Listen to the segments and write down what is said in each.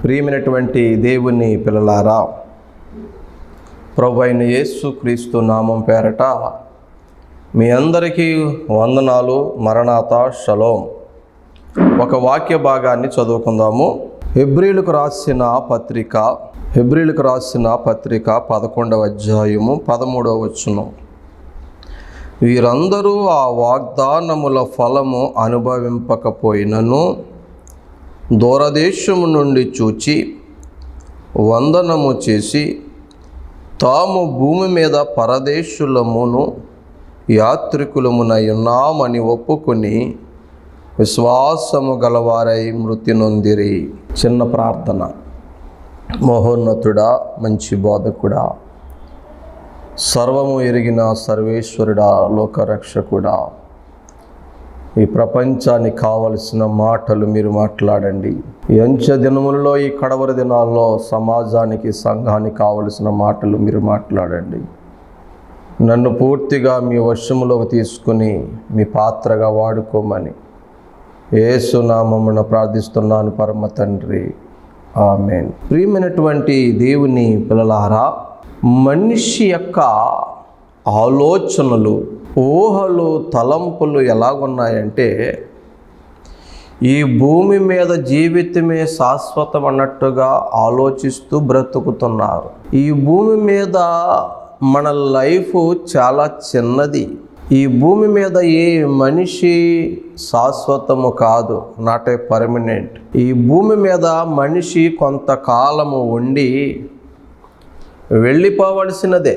ప్రియమైనటువంటి దేవుని పిల్లలారా, ప్రభు అయిన యేసు క్రీస్తు నామం పేరట మీ అందరికీ వందనాలు. మరణాతా షలోం. ఒక వాక్య భాగాన్ని చదువుకుందాము. హెబ్రీలకు రాసిన పత్రిక 11వ అధ్యాయము 13వ వచనం. వీరందరూ ఆ వాగ్దానముల ఫలము అనుభవింపకపోయినను దూరదేశము నుండి చూచి వందనము చేసి తాము భూమి మీద పరదేశులమును యాత్రికులమునై ఉన్నామని ఒప్పుకొని విశ్వాసము గలవారై మృతి నొందిరి. చిన్న ప్రార్థన. మహోన్నతుడా, మంచి బోధకుడా, సర్వము ఎరిగిన సర్వేశ్వరుడా, లోకరక్షకుడా, ఈ ప్రపంచానికి కావలసిన మాటలు మీరు మాట్లాడండి. ఈ అంచె దినములలో, ఈ కడవరి దినాల్లో సమాజానికి, సంఘానికి కావలసిన మాటలు మీరు మాట్లాడండి. నన్ను పూర్తిగా మీ వశములోకి తీసుకుని మీ పాత్రగా వాడుకోమని యేసు నామమున ప్రార్థిస్తున్నాను పరమ తండ్రి, ఆమేన్. ప్రియమైనటువంటి దేవుని పిల్లలారా, మనిషి యొక్క ఆలోచనలు, ఊహలు, తలంపులు ఎలాగున్నాయంటే ఈ భూమి మీద జీవితమే శాశ్వతం అన్నట్టుగా ఆలోచిస్తూ బ్రతుకుతున్నారు. ఈ భూమి మీద మన లైఫ్ చాలా చిన్నది. ఈ భూమి మీద ఏ మనిషి శాశ్వతము కాదు, నాట్ ఏ పర్మనెంట్. ఈ భూమి మీద మనిషి కొంతకాలము ఉండి వెళ్ళిపోవలసినదే.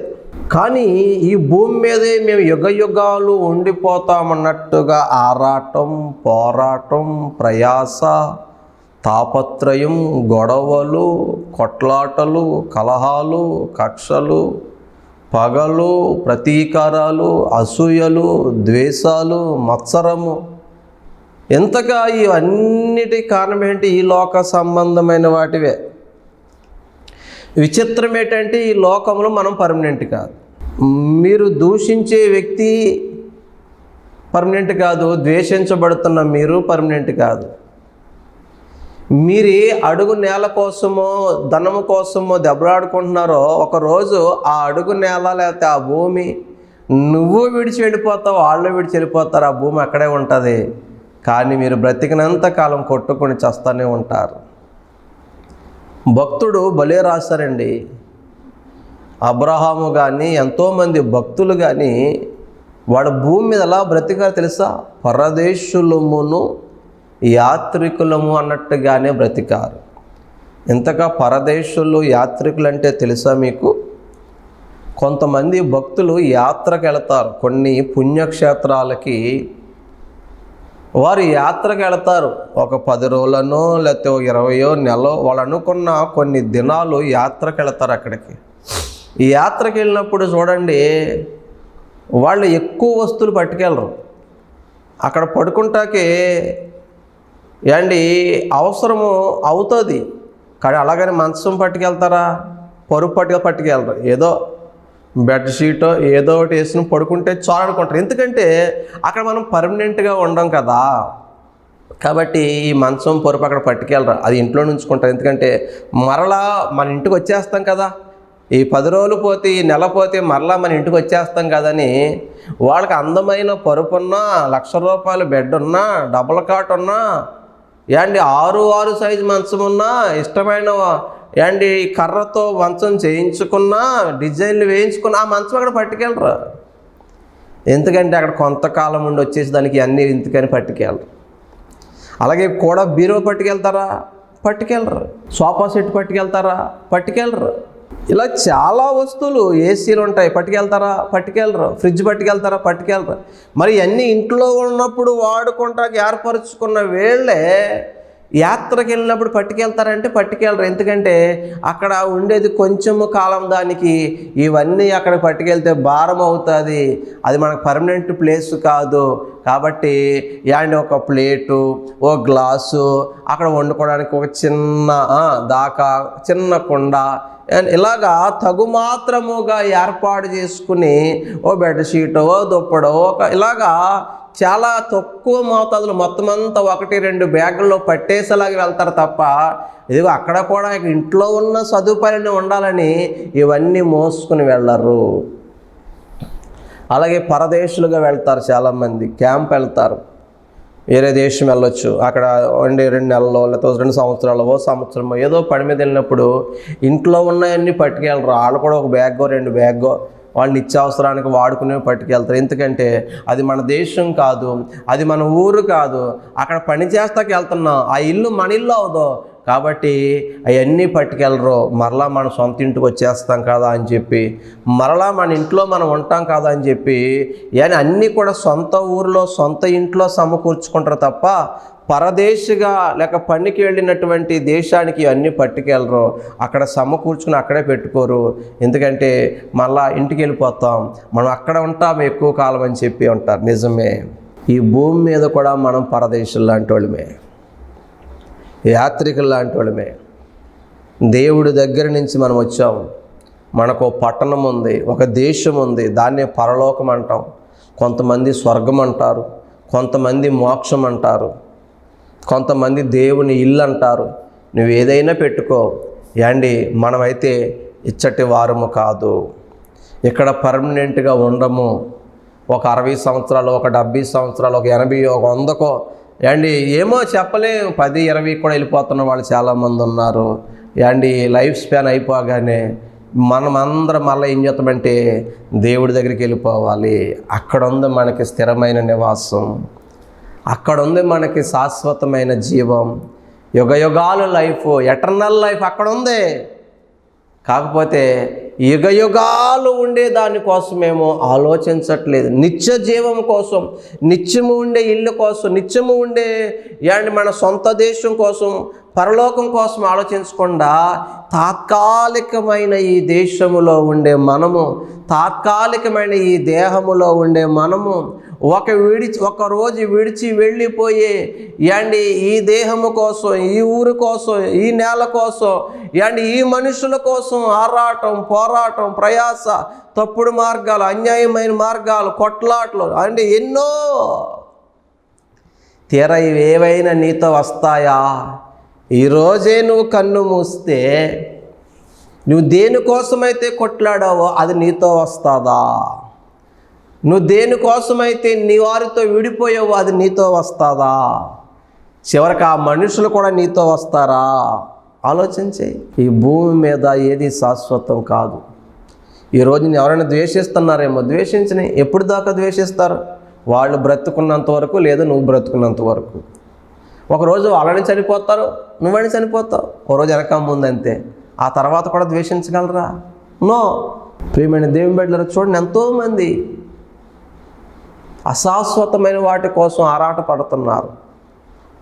కానీ ఈ భూమి మీదే మేము యుగయుగాలు ఉండిపోతామన్నట్టుగా ఆరాటం, పోరాటం, ప్రయాస, తాపత్రయం, గొడవలు, కొట్లాటలు, కలహాలు, కక్షలు, పగలు, ప్రతీకారాలు, అసూయలు, ద్వేషాలు, మత్సరము, ఎంతగా ఇవన్నిటి కారణం ఏంటి? ఈ లోక సంబంధమైన వాటివే. విచిత్రం ఏంటంటే ఈ లోకంలో మనం పర్మనెంట్ కాదు. మీరు దూషించే వ్యక్తి పర్మనెంట్ కాదు, ద్వేషించబడుతున్న మీరు పర్మనెంట్ కాదు. మీరు ఏ అడుగు నేల కోసమో ధనము కోసమో దెబ్బలాడుకుంటున్నారో ఒకరోజు ఆ అడుగు నేల లేకపోతే ఆ భూమి నువ్వు విడిచి వెళ్ళిపోతావు, వాళ్ళు విడిచి వెళ్ళిపోతారు. ఆ భూమి అక్కడే ఉంటుంది. కానీ మీరు బ్రతికినంత కాలం కొట్టుకొని చస్తూనే ఉంటారు. భక్తుడు భలే రాశారండి. అబ్రహాము కానీ ఎంతోమంది భక్తులు కానీ వాడు భూమి మీద ఎలా బ్రతికారు తెలుసా? పరదేశులమును యాత్రికులము అన్నట్టుగానే బ్రతికారు. ఇంతగా పరదేశులు, యాత్రికులు అంటే తెలుసా మీకు? కొంతమంది భక్తులు యాత్రకు వెళతారు. కొన్ని పుణ్యక్షేత్రాలకి వారు యాత్రకు వెళతారు. ఒక 10 రోజులనో లేకపోతే 20 నెలలో వాళ్ళు అనుకున్న కొన్ని దినాలు యాత్రకు వెళతారు అక్కడికి. ఈ యాత్రకు వెళ్ళినప్పుడు చూడండి, వాళ్ళు ఎక్కువ వస్తువులు పట్టుకెళ్ళరు. అక్కడ పడుకుంటాకే అవసరము అవుతుంది. కానీ అలాగని మంచం పట్టుకెళ్తారా? పరుపు పట్టుకెళ్ళరు. ఏదో బెడ్షీటో ఏదో ఒకటి వేసుకుని పడుకుంటే చాలు అనుకుంటారు. ఎందుకంటే అక్కడ మనం పర్మనెంట్గా ఉండం కదా. కాబట్టి ఈ మంచం, పరుపు అక్కడ పట్టుకెళ్ళరు, అది ఇంట్లో ఉంచుకుంటారు. ఎందుకంటే మరలా మన ఇంటికి వచ్చేస్తాం కదా. ఈ 10 రోజులు పోతే, ఈ నెల పోతే మరలా మన ఇంటికి వచ్చేస్తాం కదని వాళ్ళకి అందమైన పరుపు ఉన్నా, ₹1,00,000 బెడ్ ఉన్నా, డబుల్ కాట్ ఉన్నా, 6 సైజు మంచం ఉన్నా, ఇష్టమైన కర్రతో మంచం చేయించుకున్నా, డిజైన్లు వేయించుకున్నా ఆ మంచం అక్కడ పట్టుకెళ్ళరు. ఎందుకంటే అక్కడ కొంతకాలం ఉండి వచ్చేసి దానికి అన్నీ ఇంతకని పట్టుకెళ్ళరు. అలాగే కూడా బీరో పట్టుకెళ్తారా? పట్టుకెళ్ళరు. Sofa set పట్టుకెళ్తారా? పట్టుకెళ్ళరు. ఇలా చాలా వస్తువులు, ఏసీలు ఉంటాయి, పట్టుకెళ్తారా? పట్టుకెళ్ళరు. ఫ్రిడ్జ్ పట్టుకెళ్తారా? పట్టుకెళ్ళరు. మరి అన్నీ ఇంట్లో ఉన్నప్పుడు వాడుకుంటాకి ఏర్పరచుకున్న వేళ్ళే యాత్రకు వెళ్ళినప్పుడు పట్టుకెళ్తారంటే పట్టుకెళ్ళరు. ఎందుకంటే అక్కడ ఉండేది కొంచెము కాలం, దానికి ఇవన్నీ అక్కడ పట్టుకెళ్తే భారం అవుతుంది. అది మనకు పర్మనెంట్ ప్లేస్ కాదు. కాబట్టి ఒక ప్లేటు, ఓ గ్లాసు, అక్కడ వండుకోవడానికి ఒక చిన్న చిన్న కుండ, ఇలాగా తగుమాత్రముగా ఏర్పాటు చేసుకుని ఓ బెడ్షీటో, ఓ దుప్పడో, ఇలాగా చాలా తక్కువ మోతాదులో మొత్తం అంతా 1-2 బ్యాగుల్లో పట్టేసేలాగా వెళ్తారు తప్ప ఇదిగో అక్కడ కూడా ఇంట్లో ఉన్న సదుపాయాలు ఉండాలని ఇవన్నీ మోసుకుని వెళ్ళరు. అలాగే పరదేశులుగా వెళ్తారు చాలామంది, క్యాంప్ వెళ్తారు, వేరే దేశం వెళ్ళొచ్చు. అక్కడ 2 నెలల్లో లేకపోతే 2 సంవత్సరాలు, సంవత్సరమో ఏదో పని మీద వెళ్ళినప్పుడు ఇంట్లో ఉన్నవన్నీ పట్టుకెళ్ళరు. వాళ్ళు కూడా ఒక బ్యాగో 2 బ్యాగో వాళ్ళు నిత్యావసరానికి వాడుకునే పట్టుకెళ్తారు. ఎందుకంటే అది మన దేశం కాదు, అది మన ఊరు కాదు, అక్కడ పని చేస్తాకి వెళ్తున్నాం, ఆ ఇల్లు మన ఇల్లు అవదు కాబట్టి అవన్నీ పట్టుకెళ్ళరు. మరలా మన సొంత ఇంటికి వచ్చేస్తాం కదా అని చెప్పి, మరలా మన ఇంట్లో మనం ఉంటాం కదా అని చెప్పి అన్నీ కూడా సొంత ఊరిలో సొంత ఇంట్లో సమకూర్చుకుంటారు తప్ప పరదేశిగా లేక పనికి వెళ్ళినటువంటి దేశానికి అన్నీ పట్టుకెళ్ళరు. అక్కడ సమకూర్చుకుని అక్కడే పెట్టుకోరు. ఎందుకంటే మళ్ళా ఇంటికి వెళ్ళిపోతాం, మనం అక్కడ ఉంటాం ఎక్కువ కాలం అని చెప్పి ఉంటారు. నిజమే, ఈ భూమి మీద కూడా మనం పరదేశులు లాంటి వాళ్ళమే, యాత్రికులు లాంటి వాళ్ళమే. దేవుడి దగ్గర నుంచి మనం వచ్చాం. మనకు పట్టణం ఉంది, ఒక దేశం ఉంది, దాన్నే పరలోకం అంటాం. కొంతమంది స్వర్గం అంటారు, కొంతమంది మోక్షం అంటారు, కొంతమంది దేవుని ఇల్లు అంటారు. నువ్వు ఏదైనా పెట్టుకో మనమైతే ఇచ్చటి వారము కాదు, ఇక్కడ పర్మనెంట్గా ఉండము. ఒక 60 సంవత్సరాలు, ఒక 70 సంవత్సరాలు, ఒక 80, ఒక 100కో ఏమో చెప్పలేము, 10-20 కూడా వెళ్ళిపోతున్న వాళ్ళు చాలామంది ఉన్నారు. లైఫ్ స్పాన్ అయిపోగానే మనమందరం మళ్ళీ ఏం చేస్తామంటే దేవుడి దగ్గరికి వెళ్ళిపోవాలి. అక్కడ ఉంది మనకి స్థిరమైన నివాసం, అక్కడ ఉంది మనకి శాశ్వతమైన జీవం, యుగయుగాలు లైఫ్, ఎటర్నల్ లైఫ్ అక్కడ ఉంది. కాకపోతే యుగయుగాలు ఉండే దానికోసమేమో ఆలోచించట్లేదు. నిత్య జీవం కోసం, నిత్యము ఉండే ఇల్లు కోసం, నిత్యము ఉండే మన సొంత దేశం కోసం, పరలోకం కోసం ఆలోచించకుండా తాత్కాలికమైన ఈ దేశములో ఉండే మనము, తాత్కాలికమైన ఈ దేహములో ఉండే మనము ఒక రోజు విడిచి వెళ్ళిపోయే ఈ దేహము కోసం, ఈ ఊరు కోసం, ఈ నేల కోసం, ఈ మనుషుల కోసం ఆరాటం, పోరాటం, ప్రయాస, తప్పుడు మార్గాలు, అన్యాయమైన మార్గాలు, కొట్లాట్లు ఎన్నో. తీరా ఇవేవైనా నీతో వస్తాయా? ఈరోజే నువ్వు కన్ను మూస్తే నువ్వు దేనికోసమైతే కొట్లాడావో అది నీతో వస్తుందా? నువ్వు దేనికోసమైతే నీ వారితో విడిపోయావో అది నీతో వస్తుందా? చివరికి ఆ మనుషులు కూడా నీతో వస్తారా? ఆలోచించే. ఈ భూమి మీద ఏది శాశ్వతం కాదు. ఈరోజు నేను ఎవరైనా ద్వేషిస్తున్నారేమో, ద్వేషించని. ఎప్పుడు దాకా ద్వేషిస్తారు? వాళ్ళు బ్రతుకున్నంత వరకు, లేదా నువ్వు బ్రతుకున్నంత వరకు. ఒకరోజు వాళ్ళని చనిపోతారు, నువ్వని చనిపోతావు, ఒక రోజు వెనక ముందు అంతే. ఆ తర్వాత కూడా ద్వేషించగలరా? నో. ప్రియమైన దేవుని బిడ్డలారా, చూడండి, ఎంతోమంది అశాశ్వతమైన వాటి కోసం ఆరాట పడుతున్నారు,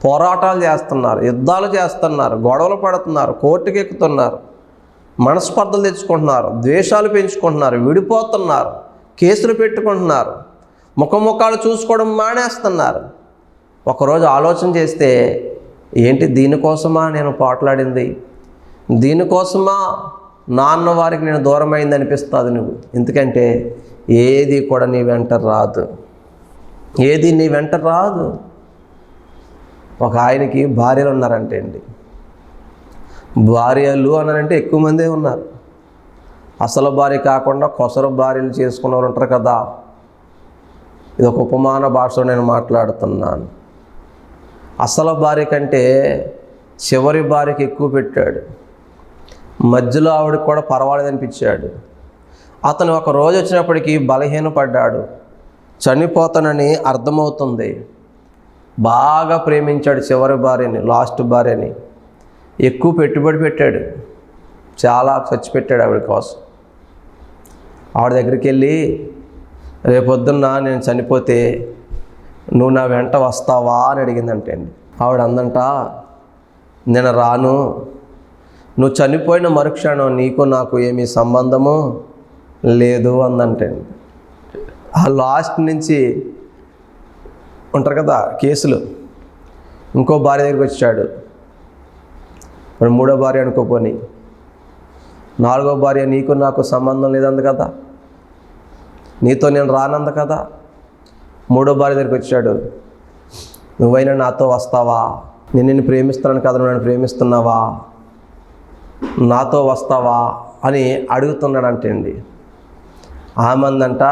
పోరాటాలు చేస్తున్నారు, యుద్ధాలు చేస్తున్నారు, గొడవలు పడుతున్నారు, కోర్టుకి ఎక్కుతున్నారు, మనస్పర్ధలు తెచ్చుకుంటున్నారు, ద్వేషాలు పెంచుకుంటున్నారు, విడిపోతున్నారు, కేసులు పెట్టుకుంటున్నారు, ముఖముఖాలు చూసుకోవడం మానేస్తున్నారు. ఒకరోజు ఆలోచన చేస్తే దీనికోసమా నేను పోట్లాడింది? దీనికోసమా నాన్న వారికి నేను దూరమైంది అనిపిస్తుంది నువ్వు. ఎందుకంటే ఏది కూడా నీ వెంట రాదు, ఏది నీ వెంట రాదు. ఒక ఆయనకి భార్యలు ఉన్నారంటే భార్యలు అన్నారంటే ఎక్కువ మందే ఉన్నారు. అసలు భార్య కాకుండా కొసరు భార్యలు చేసుకున్నవారు ఉంటారు కదా. ఇది ఒక ఉపమాన భాషలో నేను మాట్లాడుతున్నాను. అసలు భార్య కంటే చివరి భార్యకి ఎక్కువ పెట్టాడు. మధ్యలో ఆవిడకి కూడా పర్వాలేదనిపించాడు. అతను ఒక రోజు వచ్చినప్పటికీ బలహీనపడ్డాడు, చనిపోతానని అర్థమవుతుంది. బాగా ప్రేమించాడు చివరి భార్యని, లాస్ట్ భార్యని. ఎక్కువ పెట్టుబడి పెట్టాడు, చాలా ఖర్చు పెట్టాడు ఆవిడ కోసం. ఆవిడ దగ్గరికి వెళ్ళి, రేపొద్దున్న నేను చనిపోతే నువ్వు నా వెంట వస్తావా అని అడిగిందంటే ఆవిడ అందంట, నేను రాను, నువ్వు చనిపోయిన మరుక్షణం నీకు నాకు ఏమీ సంబంధము లేదు అందంటే. ఆ లాస్ట్ నుంచి ఉంటారు కదా కేసులు, ఇంకో భార్య దగ్గరికి వచ్చాడు. ఇప్పుడు 3వ భార్య అనుకోపోని, 4వ భార్య నీకు నాకు సంబంధం లేదంది కదా, నీతో నేను రానంది కదా. మూడో భార్య దగ్గరికి వచ్చాడు. నువ్వైనా నాతో వస్తావా? నేను నిన్ను ప్రేమిస్తున్నాను కదా, నువ్వు నన్ను ప్రేమిస్తున్నావా? నాతో వస్తావా అని అడుగుతున్నాడంటే అండి. ఆమందంట,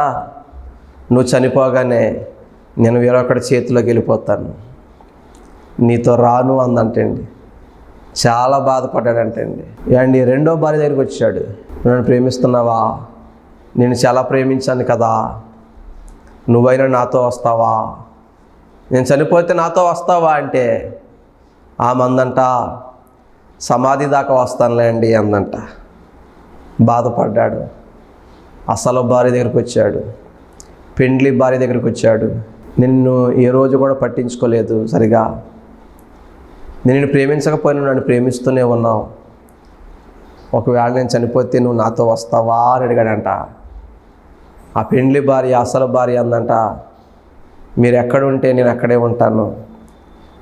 నువ్వు చనిపోగానే నేను వేరొకటి చేతిలోకి వెళ్ళిపోతాను, నీతో రాను అందంటండి. చాలా బాధపడ్డాడంటండి. అండి రెండో భార్య దగ్గరికి వచ్చాడు. నన్ను ప్రేమిస్తున్నావా? నేను చాలా ప్రేమించాను కదా, నువ్వైనా నాతో వస్తావా? నేను చనిపోతే నాతో వస్తావా అంటే ఆమందంట, సమాధి దాకా వస్తానులే అండి అందంట. బాధపడ్డాడు. అసలు భార్య దగ్గరికి వచ్చాడు, పెండ్లి భార్య దగ్గరికి వచ్చాడు. నిన్ను ఏ రోజు కూడా పట్టించుకోలేదు సరిగా, నేను ప్రేమించకపోయినా నన్ను ప్రేమిస్తూనే ఉన్నావు, ఒకవేళ నేను చనిపోతే నువ్వు నాతో వస్తావా అని అడిగాడంట. ఆ పెండ్లి భార్య అసలు భార్య అందంట, మీరు ఎక్కడుంటే నేను అక్కడే ఉంటాను,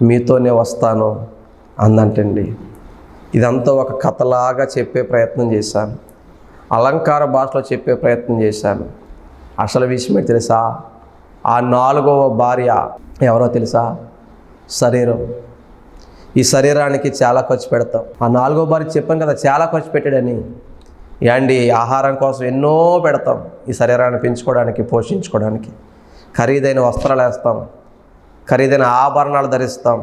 మీతోనే వస్తాను అందంటండి. ఇదంతా ఒక కథలాగా చెప్పే ప్రయత్నం చేశాను, అలంకార భాషలో చెప్పే ప్రయత్నం చేశాను. అసలు విషయం ఏంటి తెలుసా? ఆ నాలుగవ భార్య ఎవరో తెలుసా? శరీరం. ఈ శరీరానికి చాలా ఖర్చు పెడతాం. ఆ నాలుగో భార్య చెప్పాను కదా చాలా ఖర్చు పెట్టాడని. యాండి ఆహారం కోసం ఎన్నో పెడతాం, ఈ శరీరాన్ని పెంచుకోవడానికి, పోషించుకోవడానికి. ఖరీదైన వస్త్రాలు వేస్తాం, ఖరీదైన ఆభరణాలు ధరిస్తాం,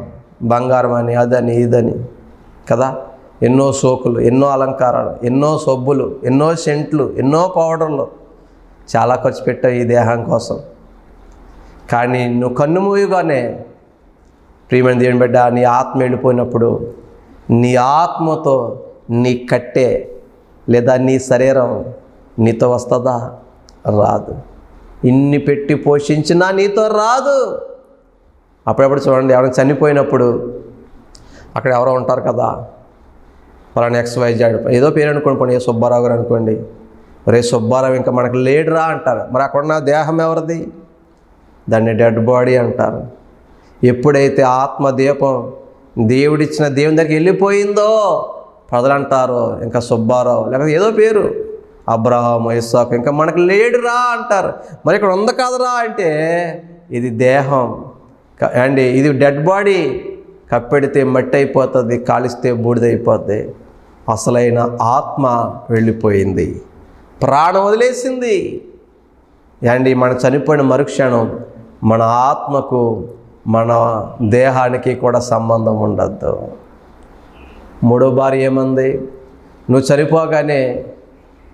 బంగారం అని అదని ఇదని కదా. ఎన్నో సోకులు, ఎన్నో అలంకారాలు, ఎన్నో సబ్బులు, ఎన్నో సెంట్లు, ఎన్నో పౌడర్లు, చాలా ఖర్చు పెట్టావు ఈ దేహం కోసం. కానీ నువ్వు కన్ను మూయగానే ప్రియమైన దేవుని బిడ్డ, నీ ఆత్మ వెళ్ళిపోయినప్పుడు నీ ఆత్మతో నీ కట్టె లేదా నీ శరీరం నీతో వస్తుందా? రాదు. ఇన్ని పెట్టి పోషించినా నీతో రాదు. అప్పుడప్పుడు చూడండి, ఎవరైనా చనిపోయినప్పుడు అక్కడ ఎవరో ఉంటారు కదా, వాళ్ళని XYZ ఏదో పేరు అనుకోండి, ఏ సుబ్బారావు గారు అనుకోండి, రే సుబ్బారావు ఇంకా మనకు లేడురా అంటారు. మరి అక్కడ ఉన్న దేహం ఎవరిది? దాన్ని డెడ్ బాడీ అంటారు. ఎప్పుడైతే ఆత్మదీపం దేవుడిచ్చిన దేవుని దగ్గరికి వెళ్ళిపోయిందో ప్రజలు అంటారు ఇంకా సుబ్బారావు, లేకపోతే ఏదో పేరు అబ్రహాము, ఇస్సాకు, ఇంకా మనకు లేడురా అంటారు. మరి ఇక్కడ ఉంది కాదురా అంటే ఇది దేహం అండి, ఇది డెడ్ బాడీ. కప్పెడితే మట్టి అయిపోతుంది, కాలిస్తే బూడిదైపోద్ది. అసలైన ఆత్మ వెళ్ళిపోయింది, ప్రాణం వదిలేసింది. అండి మన చనిపోయిన మరుక్షణం మన ఆత్మకు మన దేహానికి కూడా సంబంధం ఉండద్దు. మూడో భార్య ఏమంది? నువ్వు చనిపోగానే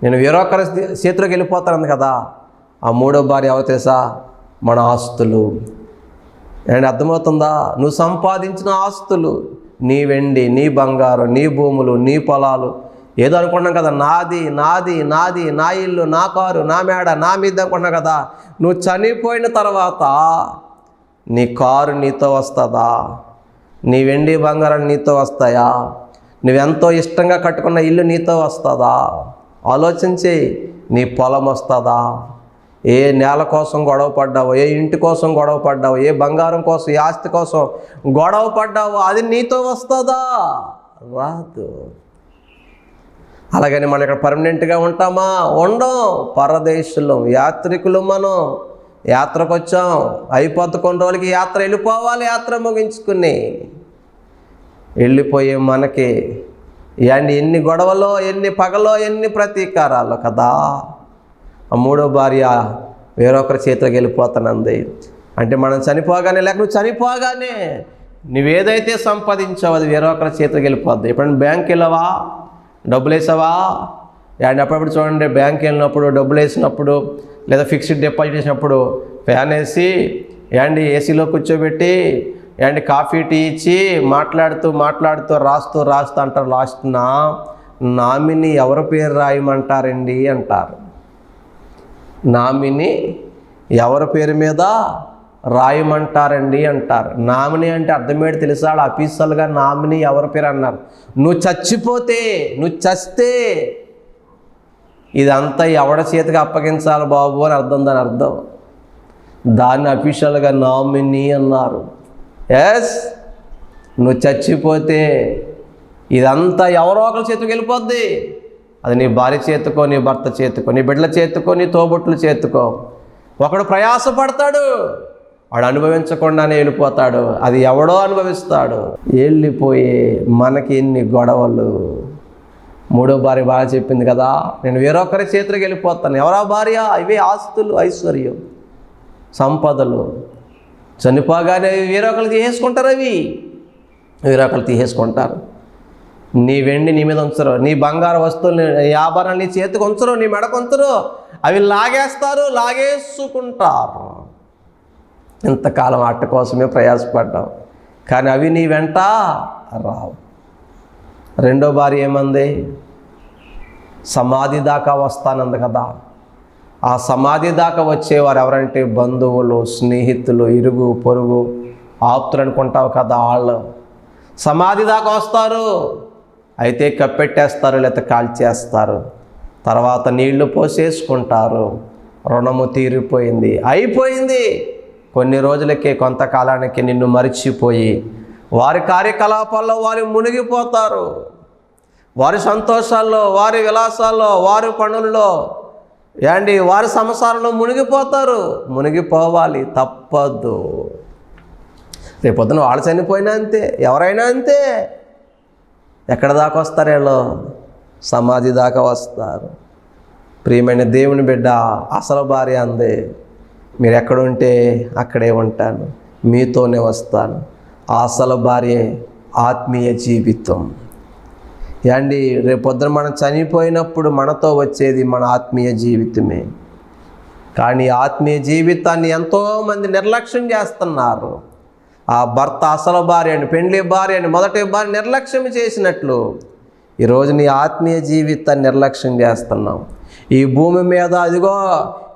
నేను వేరొకరి చేతిలోకి వెళ్ళిపోతాను కదా. ఆ మూడో భార్య ఎవరు తెలుసా? మన ఆస్తులు. అండ్ అర్థమవుతుందా? నువ్వు సంపాదించిన ఆస్తులు, నీ వెండి, నీ బంగారం, నీ భూములు, నీ పొలాలు, ఏదో అనుకున్నాం కదా, నాది నాది నాది, నా ఇల్లు, నా కారు, నా మేడ, నా మీద అనుకున్నాం కదా. నువ్వు చనిపోయిన తర్వాత నీ కారు నీతో వస్తుందా? నీ వెండి బంగారం నీతో వస్తాయా? నువ్వెంతో ఇష్టంగా కట్టుకున్న ఇల్లు నీతో వస్తుందా? ఆలోచించి. నీ పొలం వస్తుందా? ఏ నేల కోసం గొడవ పడ్డావో, ఏ ఇంటి కోసం గొడవ పడ్డావో, ఏ బంగారం కోసం, ఏ ఆస్తి కోసం గొడవ పడ్డావో అది నీతో వస్తుందా? రాదు. అలాగని మనం ఇక్కడ పర్మనెంట్గా ఉంటామా? ఉండం. పరదేశులం, యాత్రికులు. మనం యాత్రకు వచ్చాం, అయిపోద్ది కొన్ని రోజులకి యాత్ర, వెళ్ళిపోవాలి. యాత్ర ముగించుకుని వెళ్ళిపోయే మనకి ఎన్ని గొడవలో, ఎన్ని పగలో, ఎన్ని ప్రతీకారాలు కదా. ఆ మూడో భార్య వేరొకరి చేతిలోకి వెళ్ళిపోతానంది. అంటే మనం చనిపోగానే, లేక నువ్వు చనిపోగానే నువ్వేదైతే సంపాదించావు అది వేరొకరి చేతిలోకి వెళ్ళిపోద్ది. ఎప్పుడైనా బ్యాంక్ వెళ్ళావా? డబ్బులు వేసావా? అండ్ అప్పుడప్పుడు చూడండి, బ్యాంక్ వెళ్ళినప్పుడు, డబ్బులు వేసినప్పుడు, లేదా ఫిక్స్డ్ డిపాజిట్ చేసినప్పుడు ఫ్యాన్ వేసి ఏసీలో కూర్చోబెట్టి కాఫీ టీ ఇచ్చి మాట్లాడుతూ రాస్తూ అంటారు. లాస్ట్న నామినీ ఎవరి పేరు రాయమంటారండి అంటారు. నామినీ ఎవరి పేరు మీద రాయమంటారండి అంటారు. నామినీ అంటే అర్థమేంటి తెలుసా? అఫీషియల్గా నామినీ ఎవరి పేరు అన్నారు. నువ్వు చచ్చిపోతే, నువ్వు చస్తే ఇదంతా ఎవడ చేతికి అప్పగించాలి బాబు అని అర్థం. దాని అర్థం దాన్ని అఫీషియల్గా నామినీ అన్నారు. ఎస్, నువ్వు చచ్చిపోతే ఇదంతా ఎవరో ఒకరి చేతికి వెళ్ళిపోద్ది. అది నీ భార్య చేతుకో, నీ భర్త చేతుకో, నీ బిడ్డల చేతుకో, నీ తోబుట్టుల చేతుకో. ఒకడు ప్రయాసపడతాడు, వాడు అనుభవించకుండానే వెళ్ళిపోతాడు. అది ఎవడో అనుభవిస్తాడు. వెళ్ళిపోయి మనకి ఎన్ని గొడవలు. మూడో భార్య బాగా చెప్పింది కదా, నేను వేరొకరి చేతికి వెళ్ళిపోతాను. ఎవరా భార్య? ఇవే ఆస్తులు, ఐశ్వర్యం, సంపదలు. చనిపోగానే వేరొకరు తీసేసుకుంటారు. అవి వేరొకరు తీసేసుకుంటారు. నీ వెండి నీ మీద ఉంచరు, నీ బంగారు వస్తువులు, నీ ఆభరణాలు నీ చేతికి ఉంచరు, నీ మెడకు ఉంచరు. అవి లాగేస్తారు, లాగేసుకుంటారు. ఇంతకాలం వాటి కోసమే ప్రయాసపడ్డావు, కానీ అవి నీ వెంట రావు. రెండో భార్య ఏమంది? సమాధి దాకా వస్తానంది కదా. ఆ సమాధి దాకా వచ్చేవారు ఎవరంటే బంధువులు, స్నేహితులు, ఇరుగు పొరుగు, ఆప్తులు అనుకుంటావు కదా. వాళ్ళు సమాధి దాకా వస్తారు, అయితే కప్పెట్టేస్తారు, లేకపోతే కాల్చేస్తారు. తర్వాత నీళ్లు పోసేసుకుంటారు. రుణము తీరిపోయింది, అయిపోయింది. కొన్ని రోజులకే, కొంతకాలానికి నిన్ను మరిచిపోయి వారి కార్యకలాపాల్లో వారు మునిగిపోతారు. వారి సంతోషాల్లో, వారి విలాసాల్లో, వారి పనుల్లో, వారి సంసారంలో మునిగిపోతారు. మునిగిపోవాలి, తప్పదు. రేపొద్దున వాళ్ళు చనిపోయినా అంతే, ఎవరైనా అంతే. ఎక్కడ దాకా వస్తారు వీళ్ళు? సమాధి దాకా వస్తారు. ప్రియమైన దేవుని బిడ్డ, అసలు భార్య అంది, మీరు ఎక్కడుంటే అక్కడే ఉంటాను, మీతోనే వస్తాను. అసలు భార్య ఆత్మీయ జీవితం. రేపొద్దున మనం చనిపోయినప్పుడు మనతో వచ్చేది మన ఆత్మీయ జీవితమే. కానీ ఆత్మీయ జీవితాన్ని ఎంతోమంది నిర్లక్ష్యం చేస్తున్నారు. ఆ భర్త అసలు భార్యని, పెండ్లి భార్యని, మొదటి భార్య నిర్లక్ష్యం చేసినట్లు ఈరోజు నీ ఆత్మీయ జీవితాన్ని నిర్లక్ష్యం చేస్తున్నాం. ఈ భూమి మీద అదిగో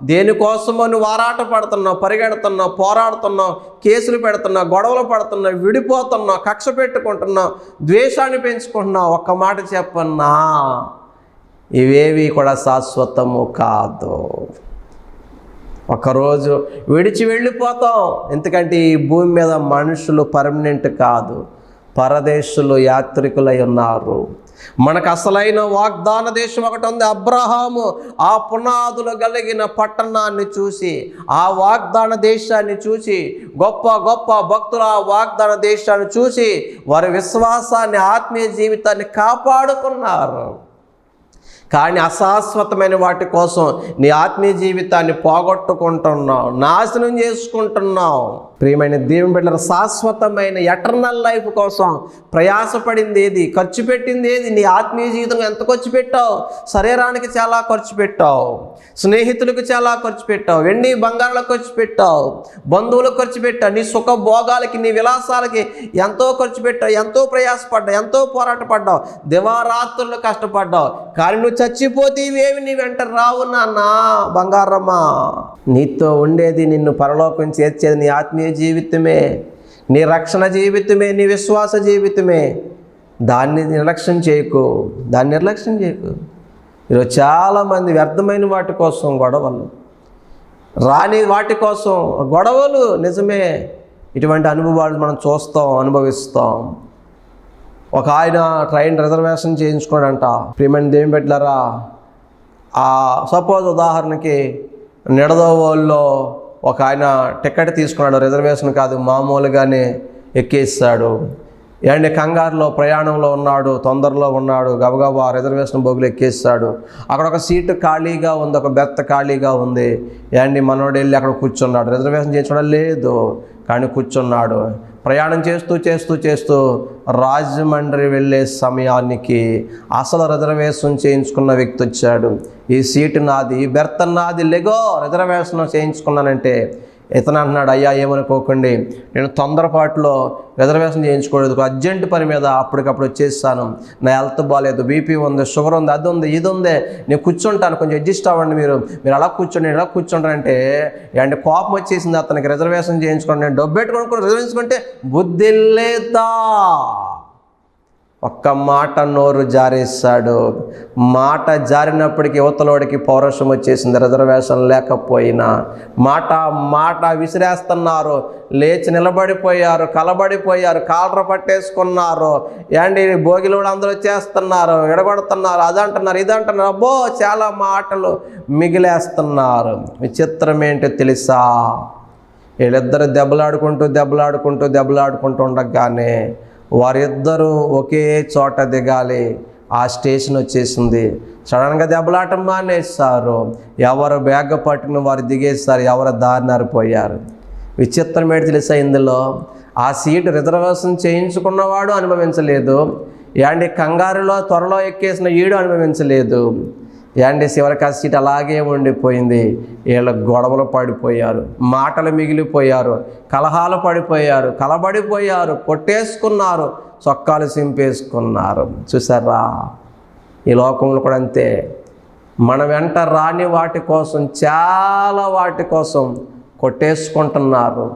దేనికోసమో నువ్వు ఆరాట పడుతున్నావు, పరిగెడుతున్నావు, పోరాడుతున్నావు, కేసులు పెడుతున్నావు, గొడవలు పడుతున్నావు, విడిపోతున్నావు, కక్ష పెట్టుకుంటున్నావు, ద్వేషాన్ని పెంచుకుంటున్నావు. ఒక్క మాట చెప్పన్నా, ఇవేవి కూడా శాశ్వతము కాదు. ఒకరోజు విడిచి వెళ్ళిపోతాం. ఎందుకంటే ఈ భూమి మీద మనుషులు పర్మనెంట్ కాదు, పరదేశులు, యాత్రికులై ఉన్నారు. మనకు అసలైన వాగ్దాన దేశం ఒకటి ఉంది. అబ్రహాము ఆ పునాదులు కలిగిన పట్టణాన్ని చూసి, ఆ వాగ్దాన దేశాన్ని చూసి, గొప్ప గొప్ప భక్తులు ఆ వాగ్దాన దేశాన్ని చూసి వారి విశ్వాసాన్ని, ఆత్మీయ జీవితాన్ని కాపాడుకున్నారు. కానీ అశాశ్వతమైన వాటి కోసం నీ ఆత్మీయ జీవితాన్ని పోగొట్టుకుంటున్నావు, నాశనం చేసుకుంటున్నావు. ప్రియమైన దేవుని బిడ్డలారా, శాశ్వతమైన ఎటర్నల్ లైఫ్ కోసం ప్రయాసపడింది ఏది, ఖర్చు పెట్టింది ఏది? నీ ఆత్మీయ జీవితం ఎంత ఖర్చు పెట్టావు? శరీరానికి చాలా ఖర్చు పెట్టావు, స్నేహితులకు చాలా ఖర్చు పెట్టావు, వెండి బంగారాలకు ఖర్చు పెట్టావు, బంధువులకు ఖర్చు పెట్టావు, నీ సుఖ భోగాలకి, నీ విలాసాలకి ఎంతో ఖర్చు పెట్టావు, ఎంతో ప్రయాసపడ్డావు, ఎంతో పోరాటపడ్డావు, దివారాత్రులు కష్టపడ్డావు. కానీ నువ్వు చచ్చిపోతే ఇవేమి నీ వెంట రావు నాన్న బంగారమ్మా. నీతో ఉండేది, నిన్ను పరలోకం చేర్చేది నీ ఆత్మీయ జీవితమే, నీ రక్షణ జీవితమే, నీ విశ్వాస జీవితమే. దాన్ని నిర్లక్ష్యం చేయకు, దాన్ని నిర్లక్ష్యం చేయకు. ఈరోజు చాలామంది వ్యర్థమైన వాటి కోసం గొడవలు, రాని వాటి కోసం గొడవలు. నిజమే, ఇటువంటి అనుభవాలు మనం చూస్తాం, అనుభవిస్తాం. ఒక ఆయన ట్రైన్ రిజర్వేషన్ చేయించుకోడంట. ప్రియమైన దేవుని బిడ్డలారా, సపోజ్ ఉదాహరణకి నిడదవోల్లో ఒక ఆయన టికెట్ తీసుకున్నాడు, రిజర్వేషన్ కాదు, మామూలుగానే ఎక్కేస్తాడు. కంగారులో ప్రయాణంలో ఉన్నాడు, తొందరలో ఉన్నాడు, గబగబా రిజర్వేషన్ బోగులు ఎక్కేస్తాడు. అక్కడ ఒక సీటు ఖాళీగా ఉంది, ఒక బెర్త్ ఖాళీగా ఉంది. మనోడు వెళ్ళి అక్కడ కూర్చున్నాడు. రిజర్వేషన్ చేయించడం లేదు, కానీ కూర్చున్నాడు. ప్రయాణం చేస్తూ చేస్తూ చేస్తూ రాజమండ్రి వెళ్ళే సమయానికి అసలు రిజర్వేషన్ చేయించుకున్న వ్యక్తి వచ్చాడు. ఈ సీటు నాది, ఈ బెర్త్ నాది, లెగో రిజర్వేషన్ చేయించుకున్నానంటే ఇతను అంటున్నాడు, అయ్యా ఏమనుకోకండి, నేను తొందరపాటులో రిజర్వేషన్ చేయించుకోలేదు, అర్జెంట్ పని మీద అప్పటికప్పుడు వచ్చేసాను, నా హెల్త్ బాగాలేదు, బీపీ ఉంది, షుగర్ ఉంది, అది ఉంది, ఇది ఉంది, నేను కూర్చుంటాను, కొంచెం అడ్జస్ట్ అవ్వండి, మీరు అలా కూర్చోండి, నేను ఎలా కూర్చుంటానంటే కోపం వచ్చేసింది అతనికి. రిజర్వేషన్ చేయించుకోండి, నేను డబ్బు పెట్టుకొని రిజర్వేషన్ అంటే బుద్ధి లేదా? ఒక్క మాట నోరు జారేశాడు. మాట జారినప్పటికీ యువతలోడికి పౌరుషం వచ్చేసింది. రిజర్వేషన్ లేకపోయినా మాట విసిరేస్తున్నారు, లేచి నిలబడిపోయారు, కలబడిపోయారు, కాలర పట్టేసుకున్నారు. భోగిలు అందరూ వచ్చేస్తున్నారు, ఎడగొడుతున్నారు, అదంటున్నారు, ఇదంటున్నారు, అబ్బో చాలా మాటలు మిగిలేస్తున్నారు. విచిత్రం ఏంటో తెలుసా? వీళ్ళిద్దరు దెబ్బలాడుకుంటూ ఉండగానే వారిద్దరూ ఒకే చోట దిగాలి. ఆ స్టేషన్ వచ్చేసింది. సడన్గా దెబ్బలాటం మానేస్తారు. ఎవరు బ్యాగ్ పట్టుకుని వారు దిగేస్తారు, ఎవరు దారినారిపోయారు. విచిత్రం ఏంటి తెలుసా, ఇందులో ఆ సీటు రిజర్వేషన్ చేయించుకున్నవాడు అనుభవించలేదు, కంగారులో త్వరలో ఎక్కేసిన ఈడు అనుభవించలేదు. చివరికి ఆ సీట్ అలాగే ఉండిపోయింది. వీళ్ళ గొడవలు పడిపోయారు, మాటలు మిగిలిపోయారు, కలహాలు పడిపోయారు, కలబడిపోయారు, కొట్టేసుకున్నారు, చొక్కాలు సింపేసుకున్నారు. చూసారా, ఈ లోకంలో కూడా అంతే. మన వెంట రాని వాటి కోసం, చాలా వాటి కోసం కొట్టేసుకుంటున్నారు,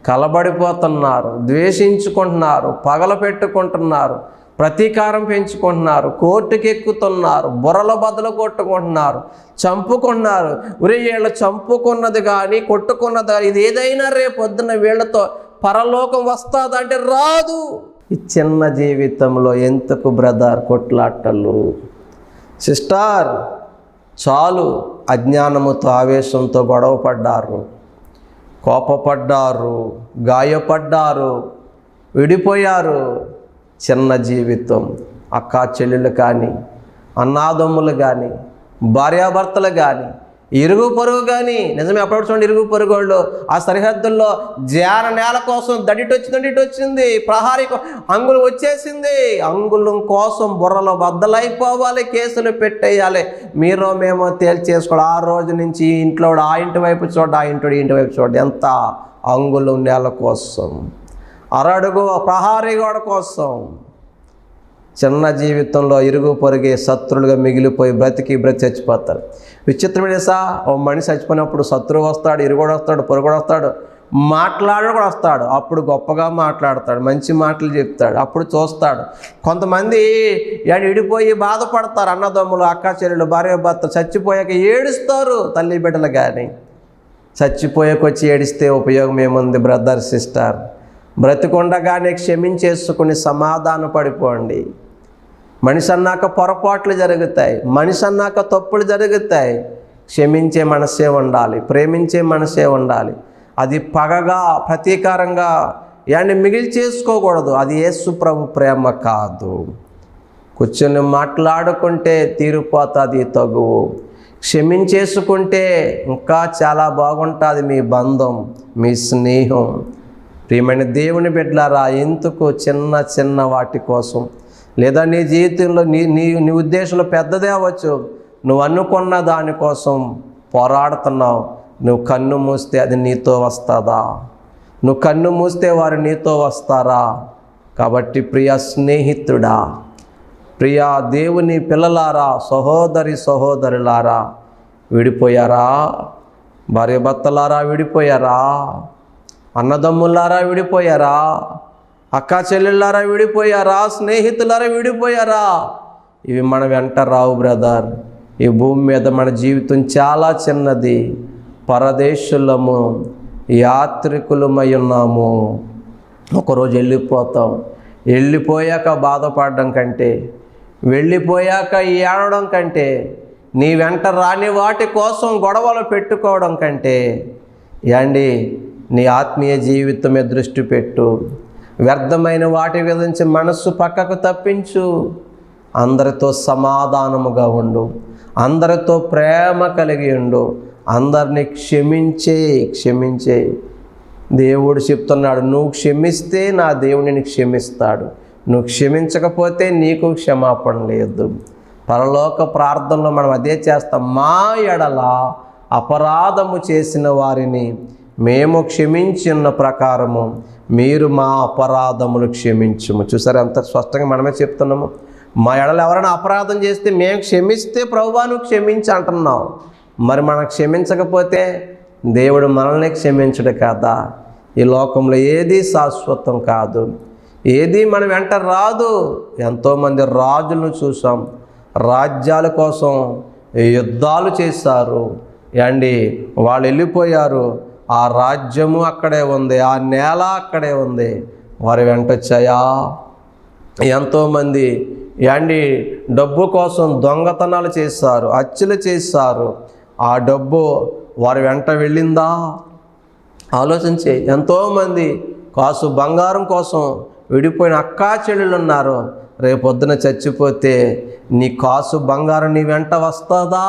కలబడిపోతున్నారు, ద్వేషించుకుంటున్నారు, పగల పెట్టుకుంటున్నారు, ప్రతీకారం పెంచుకుంటున్నారు, కోర్టుకి ఎక్కుతున్నారు, బుర్రల బదులు కొట్టుకుంటున్నారు, చంపుకున్నారు. వీళ్ళు చంపుకున్నది కానీ కొట్టుకున్నది కానీ ఇది ఏదైనా రేపొద్దున వీళ్ళతో పరలోకం వస్తుందంటే రాదు. ఈ చిన్న జీవితంలో ఎందుకు బ్రదర్ కొట్లాటలు? సిస్టర్, చాలు. అజ్ఞానముతో ఆవేశంతో గొడవ పడ్డారు, కోపపడ్డారు, గాయపడ్డారు, విడిపోయారు. చిన్న జీవితం. అక్కా చెల్లెలు కానీ, అన్నాదమ్ములు కానీ, భార్యాభర్తలు కానీ, ఇరుగు పొరుగు కానీ. నిజమే, అప్పుడు చూడండి, ఇరుగు పొరుగు వాళ్ళు ఆ సరిహద్దుల్లో జాన నేల కోసం దడిటొచ్చింది, ప్రహారీ అంగుళం వచ్చేసింది. అంగుళం కోసం బుర్రలో బద్దలైపోవాలి, కేసులు పెట్టేయాలి, మీరు మేము తేల్చేసుకోవడం. ఆ రోజు నుంచి ఇంట్లో ఆ ఇంటి వైపు చూడ, ఆ ఇంటి వైపు చూడ. ఎంత అంగుళం నేల కోసం, అరడుగు ప్రహారీ గోడ కోసం. చిన్న జీవితంలో ఇరుగు పొరుగే శత్రులుగా మిగిలిపోయి బ్రతికి చచ్చిపోతారు. విచిత్రమైన ఓ మనిషి చచ్చిపోయినప్పుడు శత్రువు వస్తాడు, ఇరుగుడు వస్తాడు, పొరుగుడు వస్తాడు, మాట్లాడు కూడా వస్తాడు. అప్పుడు గొప్పగా మాట్లాడతాడు, మంచి మాటలు చెప్తాడు, అప్పుడు చూస్తాడు. కొంతమంది విడిపోయి బాధపడతారు. అన్నదమ్ములు, అక్కా చెల్లెలు, భార్య భర్త చచ్చిపోయాక ఏడుస్తారు తల్లి బిడ్డలు. కానీ చచ్చిపోయాకొచ్చి ఏడిస్తే ఉపయోగం ఏముంది బ్రదర్, సిస్టర్? బ్రతికొండగానే క్షమించేసుకుని సమాధాన పడిపోండి. మనిషి అన్నాక పొరపాట్లు జరుగుతాయి, మనిషి అన్నాక తప్పులు జరుగుతాయి. క్షమించే మనసే ఉండాలి, ప్రేమించే మనసే ఉండాలి. అది పగగా, ప్రతీకారంగా మిగిలి చేసుకోకూడదు. అది యేసు ప్రభు ప్రేమ కాదు. కూర్చొని మాట్లాడుకుంటే తీరిపోతుంది తగువు. క్షమించేసుకుంటే ఇంకా చాలా బాగుంటుంది మీ బంధం, మీ స్నేహం. ప్రియమైన దేవుని బిడ్డలారా, ఎందుకు చిన్న చిన్న వాటి కోసం, లేదా నీ జీవితంలో నీ ఉద్దేశంలో పెద్దదే అవ్వచ్చు, నువ్వు అనుకున్న దానికోసం పోరాడుతున్నావు. నువ్వు కన్ను మూస్తే అది నీతో వస్తుందా? నువ్వు కన్ను మూస్తే వారు నీతో వస్తారా? కాబట్టి ప్రియ స్నేహితుడా, ప్రియ దేవుని పిల్లలారా, సహోదరులారా, విడిపోయారా? భార్యాభర్తలారా విడిపోయారా? అన్నదమ్ములారా విడిపోయారా? అక్కా చెల్లెళ్ళారా విడిపోయారా? స్నేహితులారా విడిపోయారా? ఇవి మన వెంట రావు బ్రదర్. ఈ భూమి మీద మన జీవితం చాలా చిన్నది. పరదేశులము, యాత్రికులమై ఉన్నాము. ఒకరోజు వెళ్ళిపోతాం. వెళ్ళిపోయాక బాధపడడం కంటే, వెళ్ళిపోయాక ఏడవడం కంటే, నీ వెంట రాని వాటి కోసం గొడవలు పెట్టుకోవడం కంటే, నీ ఆత్మీయ జీవితం మీద దృష్టి పెట్టు. వ్యర్థమైన వాటి గురించి మనస్సు పక్కకు తప్పించు. అందరితో సమాధానముగా ఉండు, అందరితో ప్రేమ కలిగి ఉండు, అందరినీ క్షమించే. దేవుడు చెప్తున్నాడు, నువ్వు క్షమిస్తే నా దేవుడిని క్షమిస్తాడు, నువ్వు క్షమించకపోతే నీకు క్షమాపణ లేదు. పరలోక ప్రార్థనలో మనం అదే చేస్తాం. మా ఎడల అపరాధము చేసిన వారిని మేము క్షమించిన ప్రకారము మీరు మా అపరాధములు క్షమించుము. చూసారు ఎంత స్పష్టంగా మనమే చెప్తున్నాము. మా ఎడల ఎవరైనా అపరాధం చేస్తే మేము క్షమిస్తే ప్రభువా నువ్వు క్షమించి అంటున్నావు. మరి మనం క్షమించకపోతే దేవుడు మనల్ని క్షమించడు కదా. ఈ లోకంలో ఏది శాశ్వతం కాదు, ఏది మన వెంట రాదు. ఎంతోమంది రాజులను చూసాం, రాజ్యాల కోసం యుద్ధాలు చేశారు. వాళ్ళు వెళ్ళిపోయారు, ఆ రాజ్యము అక్కడే ఉంది, ఆ నేల అక్కడే ఉంది. వారి వెంట వచ్చాయా? ఎంతోమంది డబ్బు కోసం దొంగతనాలు చేశారు, హత్యలు చేశారు. ఆ డబ్బు వారి వెంట వెళ్ళిందా? ఆలోచించే. ఎంతోమంది కాసు బంగారం కోసం విడిపోయిన అక్కా చెల్లెలు ఉన్నారు. రేపొద్దున చచ్చిపోతే నీ కాసు బంగారం నీ వెంట వస్తుందా?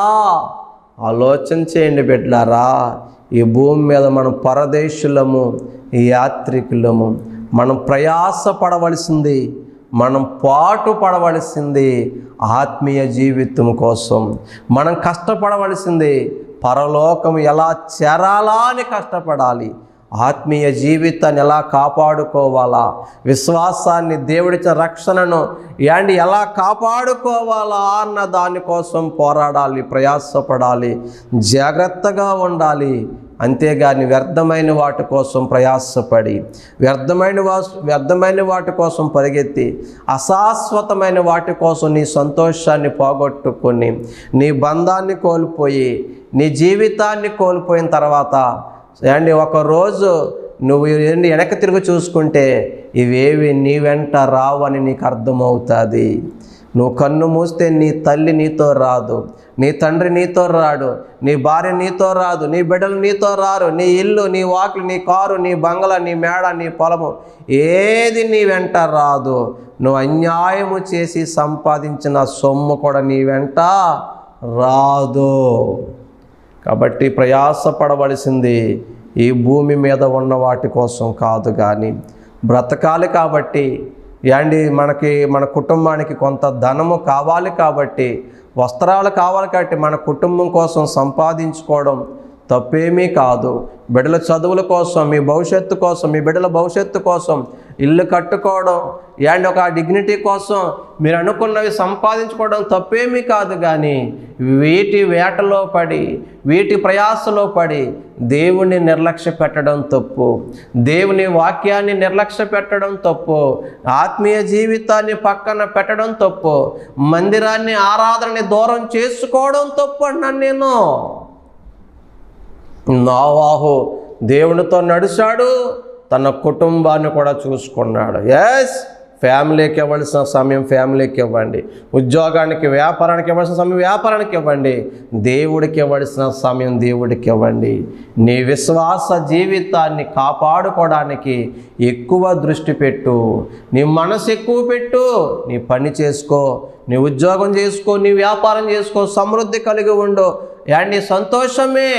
ఆలోచన చేయండి బిడ్డలారా. ఈ భూమి మీద మనం పరదేశులము, యాత్రికులము. మనం ప్రయాస పడవలసింది, మనం పాటు పడవలసింది ఆత్మీయ జీవితం కోసం. మనం కష్టపడవలసింది పరలోకం ఎలా చేరాలా అని కష్టపడాలి. ఆత్మీయ జీవితాన్ని ఎలా కాపాడుకోవాలా, విశ్వాసాన్ని, దేవుడిచ్చిన రక్షణను ఎలా కాపాడుకోవాలా అన్న దానికోసం పోరాడాలి, ప్రయాసపడాలి, జాగ్రత్తగా ఉండాలి. అంతేగాని వ్యర్థమైన వాటి కోసం ప్రయాసపడి, వ్యర్థమైన వాటి కోసం పరిగెత్తి, అశాశ్వతమైన వాటి కోసం నీ సంతోషాన్ని పోగొట్టుకొని, నీ బంధాన్ని కోల్పోయి, నీ జీవితాన్ని కోల్పోయిన తర్వాత ఒకరోజు నువ్వు వెనక్కి తిరిగి చూసుకుంటే ఇవేవి నీ వెంట రావని నీకు అర్థమవుతుంది. నువ్వు కన్ను మూస్తే నీ తల్లి నీతో రాదు, నీ తండ్రి నీతో రాడు, నీ భార్య నీతో రాదు, నీ బిడ్డలు నీతో రారు, నీ ఇల్లు, నీ వాకిలు, నీ కారు, నీ బంగళ, నీ మేడ, నీ పొలము ఏది నీ వెంట రాదు. నువ్వు అన్యాయము చేసి సంపాదించిన సొమ్ము కూడా నీ వెంట రాదు. కాబట్టి ప్రయాసపడవలసింది ఈ భూమి మీద ఉన్న వాటి కోసం కాదు, కానీ బ్రతకాలి కాబట్టి మన కుటుంబానికి కొంత ధనము కావాలి కాబట్టి, వస్త్రాలు కావాలి కాబట్టి మన కుటుంబం కోసం సంపాదించుకోవడం తప్పేమీ కాదు. బిడ్డల చదువుల కోసం, మీ భవిష్యత్తు కోసం, మీ బిడ్డల భవిష్యత్తు కోసం ఇల్లు కట్టుకోవడం ఒక డిగ్నిటీ కోసం మీరు అనుకున్నవి సంపాదించుకోవడం తప్పేమీ కాదు. కానీ వీటి వేటలో పడి, వీటి ప్రయాసలో పడి దేవుని నిర్లక్ష్య పెట్టడం తప్పు, దేవుని వాక్యాన్ని నిర్లక్ష్య పెట్టడం తప్పు, ఆత్మీయ జీవితాన్ని పక్కన పెట్టడం తప్పు, మందిరాన్ని, ఆరాధనని దూరం చేసుకోవడం తప్పు అన్నాను నేను. నోవాహు దేవునితో నడిచాడు, తన కుటుంబాన్ని కూడా చూసుకున్నాడు. ఫ్యామిలీకి ఇవ్వాల్సిన సమయం ఫ్యామిలీకి ఇవ్వండి, ఉద్యోగానికి, వ్యాపారానికి ఇవ్వాల్సిన సమయం వ్యాపారానికి ఇవ్వండి, దేవుడికి ఇవ్వాల్సిన సమయం దేవుడికి ఇవ్వండి. నీ విశ్వాస జీవితాన్ని కాపాడుకోవడానికి ఎక్కువ దృష్టి పెట్టు, నీ మనసు ఎక్కువ పెట్టు. నీ పని చేసుకో, నీ ఉద్యోగం చేసుకో, నీ వ్యాపారం చేసుకో, సమృద్ధి కలిగి ఉండు, నీ సంతోషమే.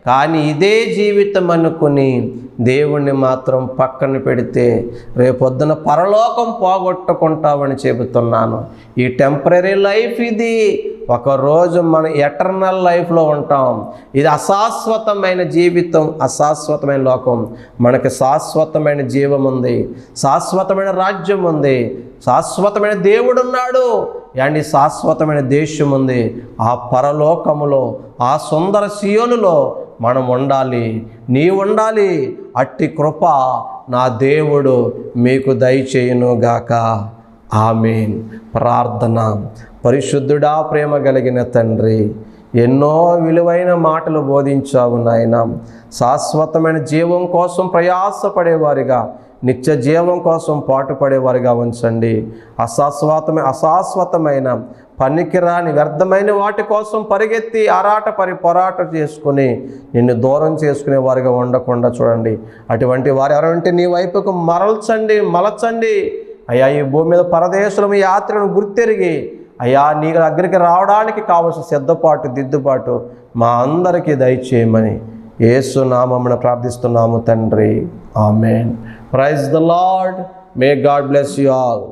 కానీ ఇదే జీవితం అనుకుని దేవుణ్ణి మాత్రం పక్కన పెడితే రేపొద్దున పరలోకం పోగొట్టుకుంటామని చెబుతున్నాను. ఈ టెంపరీ లైఫ్ ఇది, ఒకరోజు మనం ఎటర్నల్ లైఫ్లో ఉంటాం. ఇది అశాశ్వతమైన జీవితం, అశాశ్వతమైన లోకం. మనకి శాశ్వతమైన జీవం ఉంది, శాశ్వతమైన రాజ్యం ఉంది, శాశ్వతమైన దేవుడు ఉన్నాడు, శాశ్వతమైన దేశం ఉంది. ఆ పరలోకములో, ఆ సుందర సియోనులో మనం ఉండాలి, నీ ఉండాలి. అట్టి కృప నా దేవుడు మీకు దయచేయునుగాక. ఆమేన్. ప్రార్థన. పరిశుద్ధుడా, ప్రేమ కలిగిన తండ్రి, ఎన్నో విలువైన మాటలు బోధించావు నాయన. శాశ్వతమైన జీవం కోసం ప్రయాసపడేవారిగా, నిత్య జీవం కోసం పాటుపడేవారిగా ఉంచండి. అశాశ్వతమైన పనికిరాని వ్యర్థమైన వాటి కోసం పరిగెత్తి పోరాట చేసుకుని నిన్ను దూరం చేసుకునే వారిగా ఉండకుండా చూడండి. అటువంటి వారు ఎవరంటే నీ వైపుకు మలచండి. అయ్యా, ఈ భూమి మీద పరదేశులము యాత్రను గుర్తెరిగి అయ్యా నీ దగ్గరికి రావడానికి కావలసిన సిద్ధపాటు, దిద్దుబాటు మా అందరికీ దయచేయమని యేసు నామమున ప్రార్థిస్తున్నాము తండ్రి. ఆమేన్. Praise the Lord. May God bless you all.